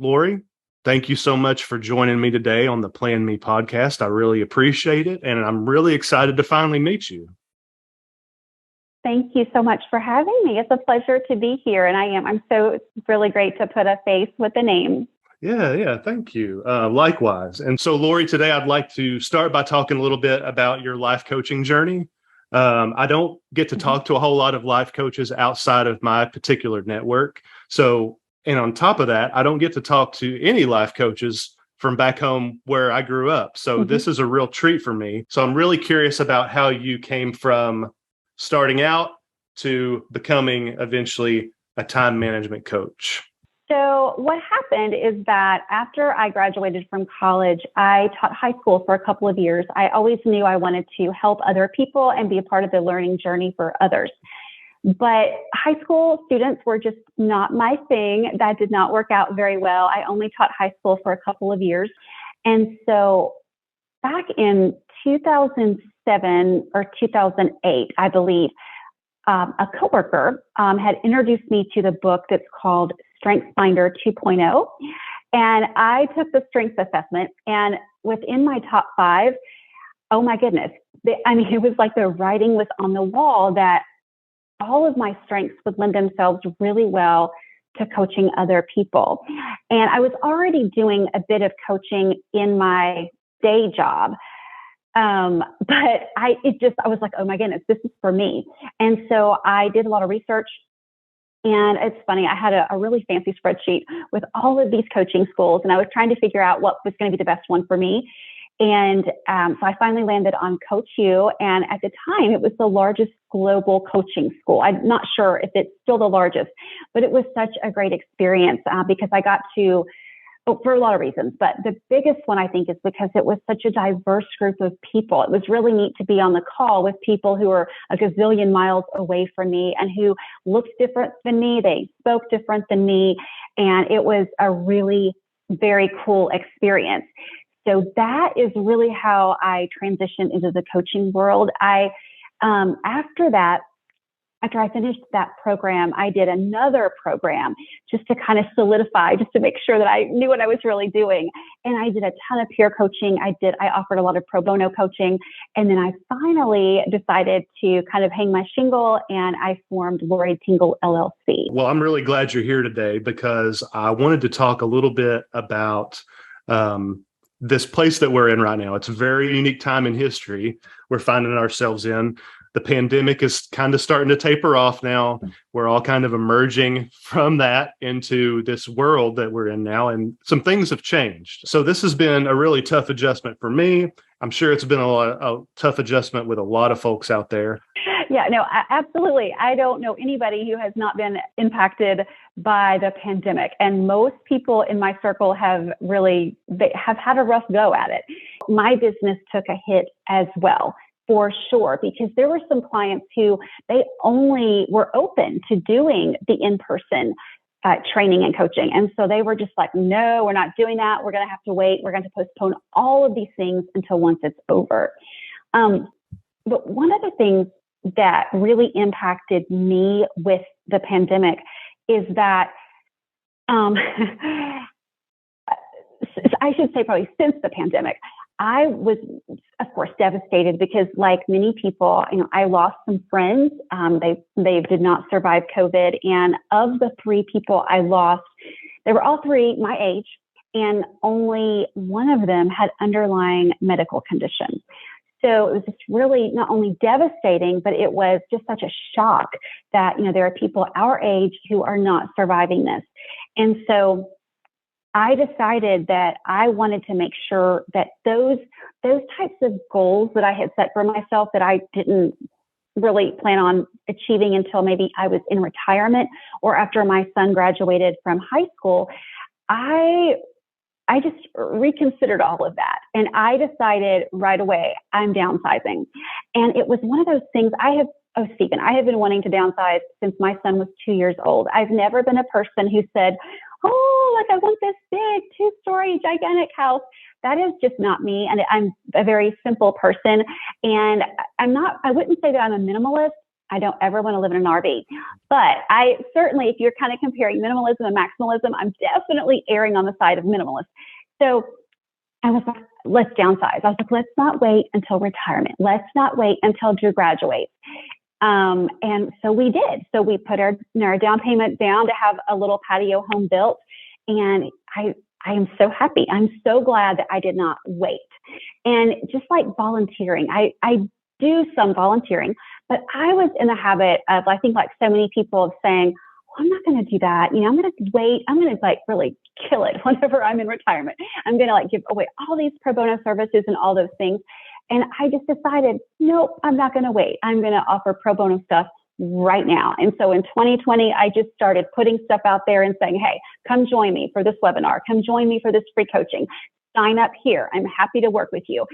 Lori, thank you so much for joining me today on the Plan Me podcast. I really appreciate it, and I'm really excited to finally meet you. Thank you so much for having me. It's a pleasure to be here, and I'm so really great to put a face with a name. Yeah, thank you. Likewise. And so, Lori, today I'd like to start by talking a little bit about your life coaching journey. I don't get to talk to a whole lot of life coaches outside of my particular network. And on top of that, I don't get to talk to any life coaches from back home where I grew up. So this is a real treat for me. So I'm really curious about how you came from starting out to becoming eventually a time management coach. So what happened is that after I graduated from college, I taught high school for a couple of years. I always knew I wanted to help other people and be a part of the learning journey for others. But high school students were just not my thing. That did not work out very well. I only taught high school for a couple of years. And so back in 2007 or 2008, I believe, a coworker had introduced me to the book that's called StrengthsFinder 2.0. And I took the strengths assessment, and within my top 5, oh my goodness, it was like the writing was on the wall that all of my strengths would lend themselves really well to coaching other people. And I was already doing a bit of coaching in my day job. But I was like, oh my goodness, this is for me. And so I did a lot of research. And it's funny, I had a really fancy spreadsheet with all of these coaching schools, and I was trying to figure out what was going to be the best one for me. And so I finally landed on Coach U. And at the time, it was the largest global coaching school. I'm not sure if it's still the largest, but it was such a great experience because I got to, for a lot of reasons, but the biggest one I think is because it was such a diverse group of people. It was really neat to be on the call with people who were a gazillion miles away from me and who looked different than me. They spoke different than me. And it was a really very cool experience. So that is really how I transitioned into the coaching world. After I finished that program, I did another program just to kind of solidify, just to make sure that I knew what I was really doing. And I did a ton of peer coaching. I offered a lot of pro bono coaching. And then I finally decided to kind of hang my shingle, and I formed Tingle LLC. Well, I'm really glad you're here today because I wanted to talk a little bit about this place that we're in right now. It's a very unique time in history we're finding ourselves in. The pandemic is kind of starting to taper off now. We're all kind of emerging from that into this world that we're in now, and some things have changed. So this has been a really tough adjustment for me. I'm sure it's been a tough adjustment with a lot of folks out there. Yeah, no, absolutely. I don't know anybody who has not been impacted by the pandemic. And most people in my circle have had a rough go at it. My business took a hit as well, for sure, because there were some clients who they only were open to doing the in-person training and coaching. And so they were just like, no, we're not doing that. We're going to have to wait. We're going to postpone all of these things until once it's over. But one of the things that really impacted me with the pandemic is that, I should say probably since the pandemic, I was, of course, devastated because, like many people, I lost some friends. They did not survive COVID. And of the 3 people I lost, they were all 3 my age, and only one of them had underlying medical conditions. So it was just really not only devastating, but it was just such a shock that, there are people our age who are not surviving this. And so I decided that I wanted to make sure that those types of goals that I had set for myself that I didn't really plan on achieving until maybe I was in retirement or after my son graduated from high school, I just reconsidered all of that. And I decided right away, I'm downsizing. And it was one of those things I have been wanting to downsize since my son was 2 years old. I've never been a person who said, I want this big 2-story gigantic house. That is just not me. And I'm a very simple person. And I wouldn't say that I'm a minimalist, I don't ever want to live in an RV. But I certainly, if you're kind of comparing minimalism and maximalism, I'm definitely erring on the side of minimalist. So I was like, let's downsize. I was like, let's not wait until retirement. Let's not wait until Drew graduates. And so we did. So we put our down payment down to have a little patio home built. And I am so happy. I'm so glad that I did not wait. And just like volunteering, I do some volunteering, but I was in the habit of, I think like so many people, of saying, well, I'm not going to do that. I'm going to wait. I'm going to like really kill it whenever I'm in retirement. I'm going to like give away all these pro bono services and all those things. And I just decided, nope, I'm not going to wait. I'm going to offer pro bono stuff right now. And so in 2020, I just started putting stuff out there and saying, hey, come join me for this webinar. Come join me for this free coaching. Sign up here. I'm happy to work with you,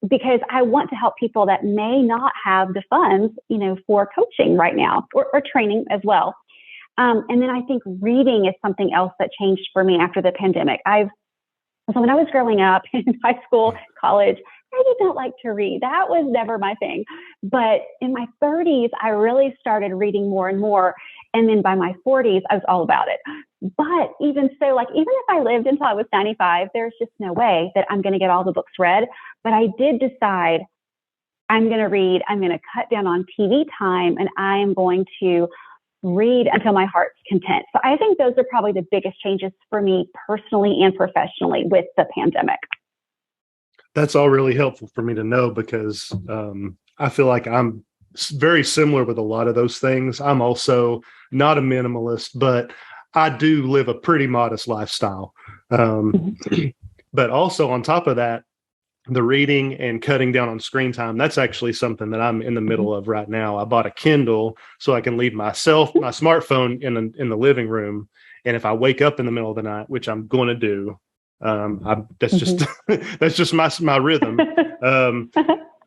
because I want to help people that may not have the funds, for coaching right now, or training as well. And then I think reading is something else that changed for me after the pandemic. So when I was growing up in high school, college, I did not like to read. That was never my thing. But in my 30s, I really started reading more and more. And then by my 40s, I was all about it. But even so, like, even if I lived until I was 95, there's just no way that I'm going to get all the books read. But I did decide I'm going to read. I'm going to cut down on TV time, and I am going to read until my heart's content. So I think those are probably the biggest changes for me personally and professionally with the pandemic. That's all really helpful for me to know, because I feel like I'm very similar with a lot of those things. I'm also not a minimalist, but I do live a pretty modest lifestyle. But also on top of that, the reading and cutting down on screen time, that's actually something that I'm in the middle of right now. I bought a Kindle so I can leave my smartphone in the living room. And if I wake up in the middle of the night, which I'm going to do, that's just my rhythm.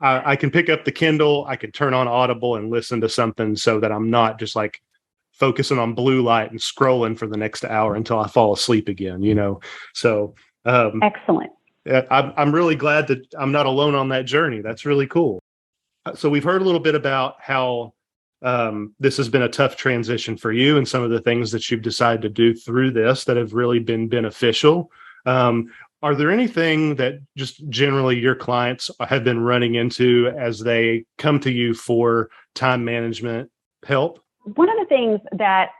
I can pick up the Kindle, I can turn on Audible and listen to something, so that I'm not just like focusing on blue light and scrolling for the next hour until I fall asleep again, So Excellent. I'm really glad that I'm not alone on that journey. That's really cool. So we've heard a little bit about how this has been a tough transition for you, and some of the things that you've decided to do through this that have really been beneficial. Are there anything that just generally your clients have been running into as they come to you for time management help? One of the things that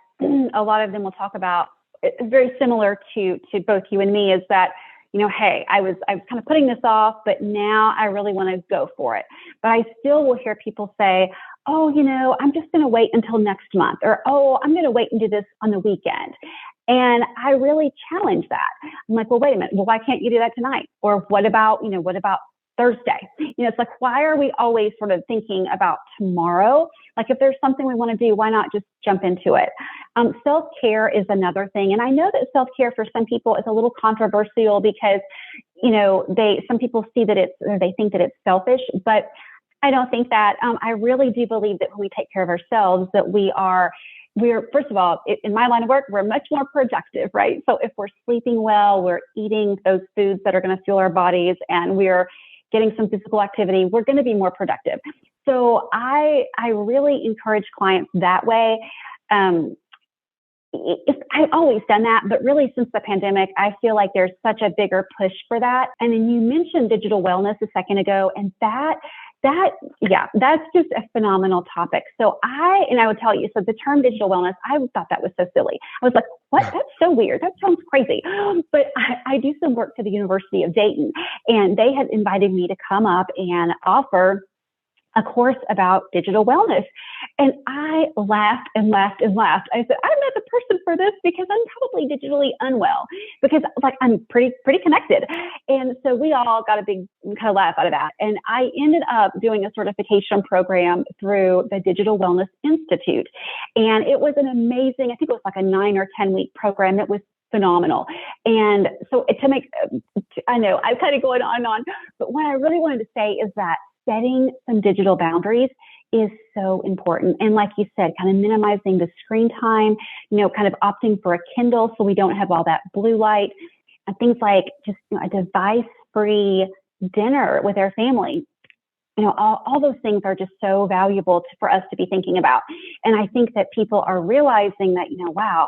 a lot of them will talk about, is very similar to both you and me, is that, hey, I was kind of putting this off, but now I really want to go for it. But I still will hear people say, oh, I'm just going to wait until next month, or, oh, I'm going to wait and do this on the weekend. And I really challenge that. I'm like, well, wait a minute. Well, why can't you do that tonight? Or what about Thursday? It's like, why are we always sort of thinking about tomorrow? Like, if there's something we want to do, why not just jump into it? Self-care is another thing. And I know that self-care for some people is a little controversial, because, some people see that they think that it's selfish, but I don't think that. I really do believe that when we take care of ourselves, that we're, first of all, in my line of work, we're much more productive, right? So if we're sleeping well, we're eating those foods that are going to fuel our bodies, and we're getting some physical activity, we're going to be more productive. So I really encourage clients that way. I've always done that, but really since the pandemic, I feel like there's such a bigger push for that. And then you mentioned digital wellness a second ago, and that's just a phenomenal topic. So I would tell you, so the term digital wellness, I thought that was so silly. I was like, what? That's so weird. That sounds crazy. But I do some work for the University of Dayton, and they had invited me to come up and offer a course about digital wellness. And I laughed and laughed and laughed. I said, I'm not the person for this, because I'm probably digitally unwell, because like I'm pretty connected. And so we all got a big kind of laugh out of that. And I ended up doing a certification program through the Digital Wellness Institute. And it was an amazing, I think it was like a 9 or 10 week program. It was phenomenal. And so I know I'm kind of going on and on, but what I really wanted to say is that setting some digital boundaries is so important. And like you said, kind of minimizing the screen time, kind of opting for a Kindle so we don't have all that blue light, and things like just a device-free dinner with our family. all those things are just so valuable for us to be thinking about. And I think that people are realizing that, wow,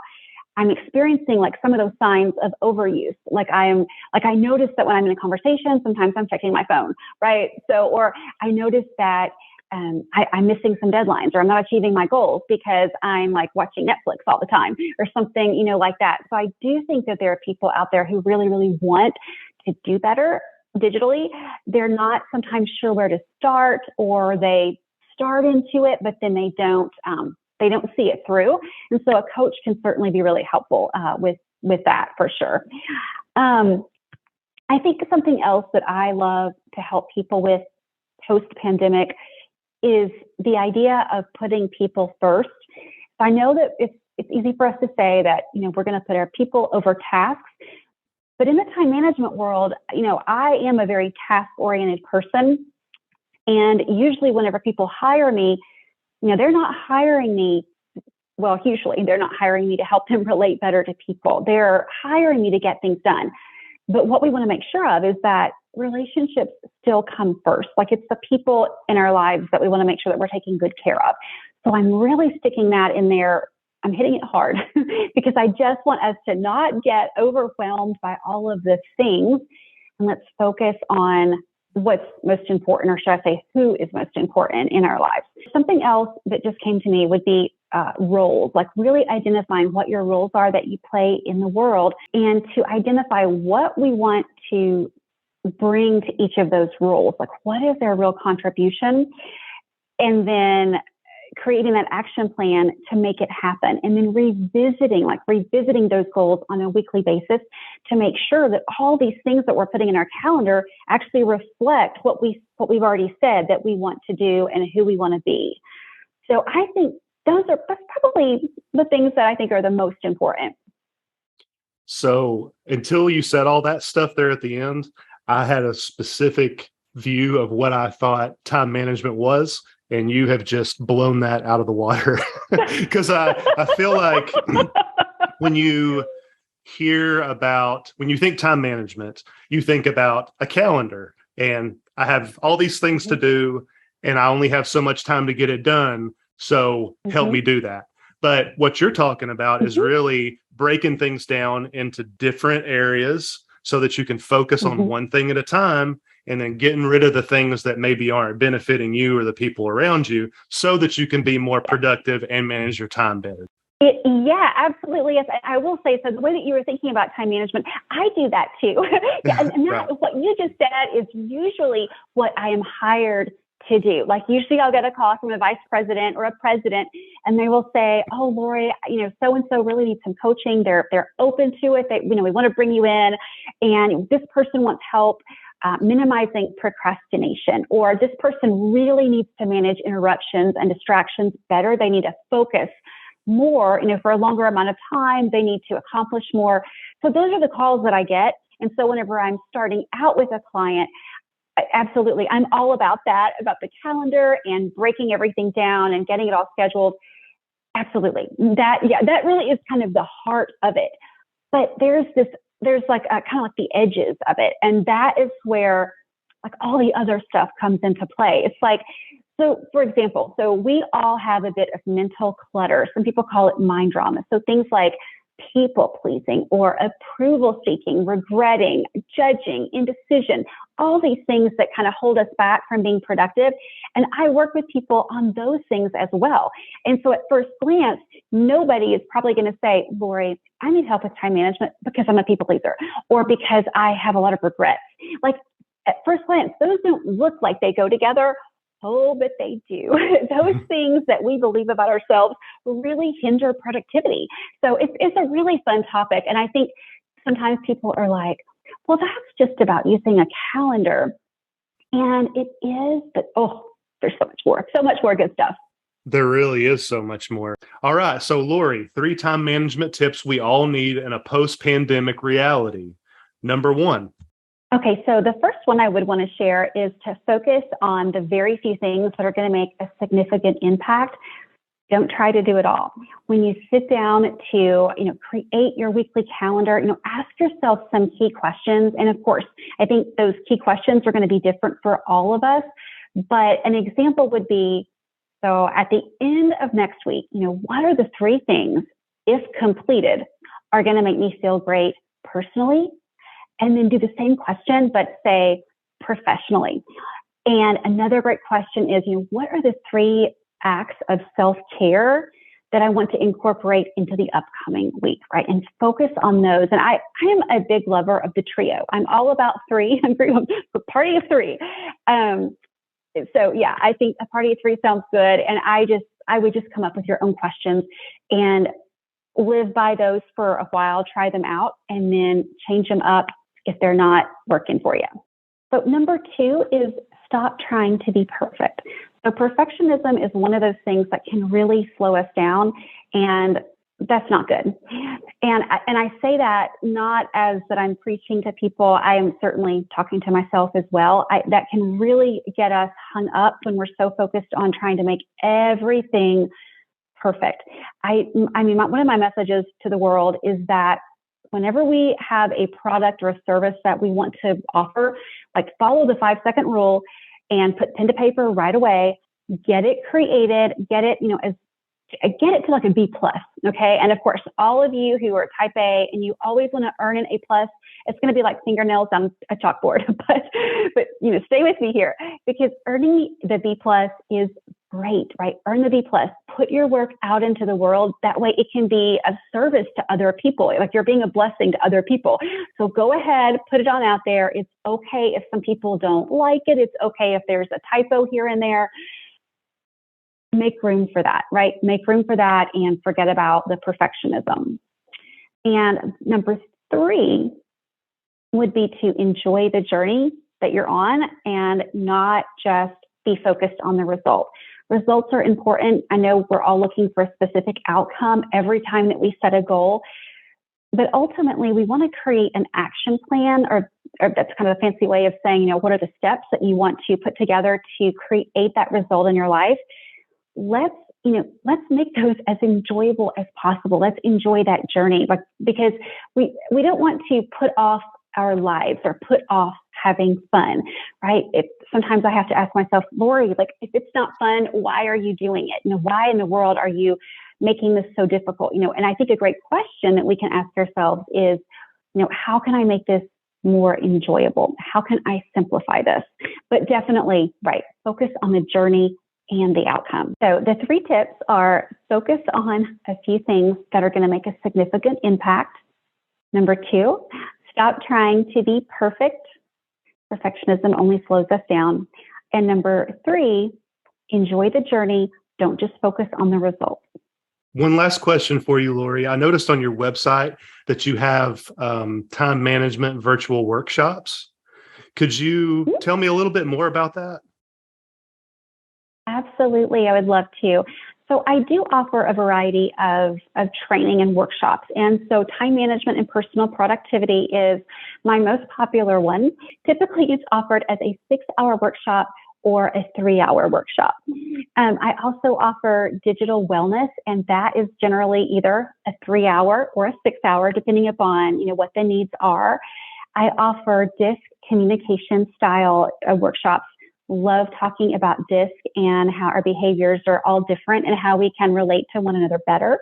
I'm experiencing like some of those signs of overuse. I notice that when I'm in a conversation, sometimes I'm checking my phone, right? So, or I notice that I'm missing some deadlines, or I'm not achieving my goals because I'm like watching Netflix all the time or something, like that. So I do think that there are people out there who really, really want to do better digitally. They're not sometimes sure where to start, or they start into it, but then they don't see it through. And so a coach can certainly be really helpful with that for sure. I think something else that I love to help people with post-pandemic is the idea of putting people first. I know that it's easy for us to say that, we're going to put our people over tasks. But in the time management world, I am a very task-oriented person. And usually whenever people hire me, they're not hiring me, well, usually they're not hiring me to help them relate better to people. They're hiring me to get things done. But what we want to make sure of is that relationships still come first. Like, it's the people in our lives that we want to make sure that we're taking good care of. So I'm really sticking that in there. I'm hitting it hard because I just want us to not get overwhelmed by all of the things, and let's focus on what's most important, or should I say who is most important in our lives. Something else that just came to me would be roles, like really identifying what your roles are that you play in the world, and to identify what we want to bring to each of those roles. Like, what is their real contribution? And then creating that action plan to make it happen, and then revisiting those goals on a weekly basis to make sure that all these things that we're putting in our calendar actually reflect what we've already said that we want to do and who we want to be. So I think that's probably the things that I think are the most important. So until you said all that stuff there at the end, I had a specific view of what I thought time management was, and you have just blown that out of the water. Because I feel like when you think time management, you think about a calendar, and I have all these things to do, and I only have so much time to get it done. So help me do that. But what you're talking about is really breaking things down into different areas so that you can focus on one thing at a time, and then getting rid of the things that maybe aren't benefiting you or the people around you, so that you can be more productive and manage your time better. Yeah, absolutely. Yes, I will say, so the way that you were thinking about time management, I do that too. And that, right. What you just said is usually what I am hired to do. Like, usually I'll get a call from a vice president or a president, and they will say, "Oh, Lori, so-and-so really needs some coaching. They're open to it. We want to bring you in, and this person wants help minimizing procrastination, or this person really needs to manage interruptions and distractions better. They need to focus more, for a longer amount of time. They need to accomplish more." So those are the calls that I get. And so whenever I'm starting out with a client, absolutely, I'm all about that, about the calendar and breaking everything down and getting it all scheduled. Absolutely. That really is kind of the heart of it. But there's like kind of like the edges of it. And that is where like all the other stuff comes into play. It's like, so for example, we all have a bit of mental clutter. Some people call it mind drama. So things like people pleasing or approval seeking, regretting, judging, indecision, all these things that kind of hold us back from being productive. And I work with people on those things as well. And so at first glance, nobody is probably going to say, "Lori, I need help with time management because I'm a people pleaser, or because I have a lot of regrets." Like, at first glance, those don't look like they go together. Oh, but they do. Those things that we believe about ourselves really hinder productivity. So it's a really fun topic. And I think sometimes people are like, "Well, that's just about using a calendar." And it is, but there's so much more good stuff. There really is so much more. All right. So Lori, 3 time management tips we all need in a post-pandemic reality. Number 1. Okay, so the first one I would want to share is to focus on the very few things that are going to make a significant impact. Don't try to do it all. When you sit down to, create your weekly calendar, ask yourself some key questions. And of course, I think those key questions are going to be different for all of us. But an example would be, so at the end of next week, what are the three things, if completed, are going to make me feel great personally? And then do the same question, but say professionally. And another great question is, what are the three acts of self-care that I want to incorporate into the upcoming week, right? And focus on those. And I am a big lover of the trio. I'm all about three. I'm a party of three. So yeah, I think a party of three sounds good. And I would just come up with your own questions and live by those for a while, try them out, and then change them up if they're not working for you. But number two is stop trying to be perfect. So perfectionism is one of those things that can really slow us down, and that's not good. And I say that not as that I'm preaching to people. I am certainly talking to myself as well. That can really get us hung up when we're so focused on trying to make everything perfect. I mean, one of my messages to the world is that whenever we have a product or a service that we want to offer, like follow the 5-second rule and put pen to paper right away, get it created, get it to like a B+, okay? And of course, all of you who are type A and you always want to earn an A+, it's going to be like fingernails on a chalkboard, but stay with me here, because earning the B+ is great, right? Earn the B+, put your work out into the world. That way it can be of service to other people. Like you're being a blessing to other people. So go ahead, put it on out there. It's okay if some people don't like it. It's okay if there's a typo here and there. Make room for that, right? Make room for that and forget about the perfectionism. And number three would be to enjoy the journey that you're on and not just be focused on the result. Results are important. I know we're all looking for a specific outcome every time that we set a goal, but ultimately we want to create an action plan, or that's kind of a fancy way of saying, what are the steps that you want to put together to create that result in your life? Let's make those as enjoyable as possible. Let's enjoy that journey, because we don't want to put off our lives or put off having fun, right? Sometimes I have to ask myself, Lori, if it's not fun, why are you doing it? Why in the world are you making this so difficult? And I think a great question that we can ask ourselves is, how can I make this more enjoyable? How can I simplify this? But definitely, right, focus on the journey and the outcome. So the three tips are: focus on a few things that are going to make a significant impact. Number two, stop trying to be perfect. Perfectionism only slows us down. And number three, enjoy the journey. Don't just focus on the results. One last question for you, Lori. I noticed on your website that you have time management virtual workshops. Could you tell me a little bit more about that? Absolutely, I would love to. So I do offer a variety of training and workshops. And so time management and personal productivity is my most popular one. Typically, it's offered as a 6-hour workshop or a 3-hour workshop. I also offer digital wellness, and that is generally either a 3-hour or a 6-hour, depending upon what the needs are. I offer DISC communication style workshops. Love talking about DISC and how our behaviors are all different and how we can relate to one another better.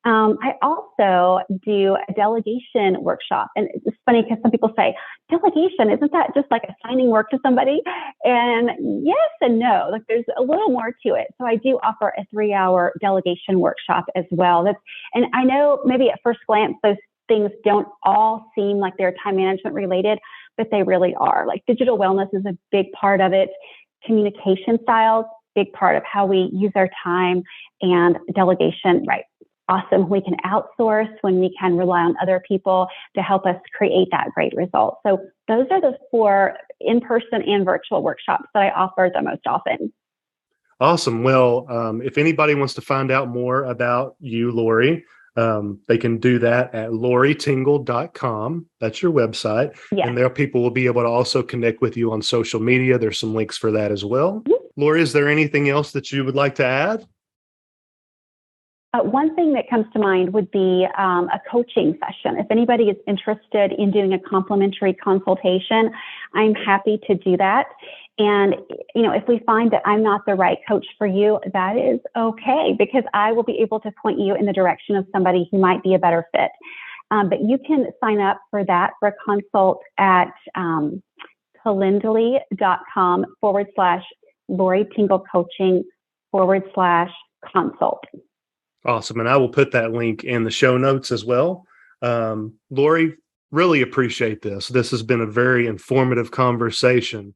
I also do a delegation workshop. And it's funny because some people say, delegation, isn't that just like assigning work to somebody? And yes and no, there's a little more to it. So I do offer a 3-hour delegation workshop as well. And I know maybe at first glance, those things don't all seem like they're time management related, but they really are. Like digital wellness is a big part of it. Communication styles, big part of how we use our time, and delegation, right? Awesome. We can outsource when we can rely on other people to help us create that great result. So those are the 4 in-person and virtual workshops that I offer the most often. Awesome. Well, if anybody wants to find out more about you, Lori, they can do that at loritingle.com. That's your website. Yes. And there people will be able to also connect with you on social media. There's some links for that as well. Mm-hmm. Lori, is there anything else that you would like to add? One thing that comes to mind would be a coaching session. If anybody is interested in doing a complimentary consultation, I'm happy to do that. And, if we find that I'm not the right coach for you, that is okay, because I will be able to point you in the direction of somebody who might be a better fit. But you can sign up for that for a consult at calendly.com/Lori Tingle Coaching /consult. Awesome. And I will put that link in the show notes as well. Lori, really appreciate this. This has been a very informative conversation.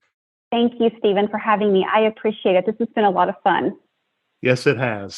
Thank you, Stephen, for having me. I appreciate it. This has been a lot of fun. Yes, it has.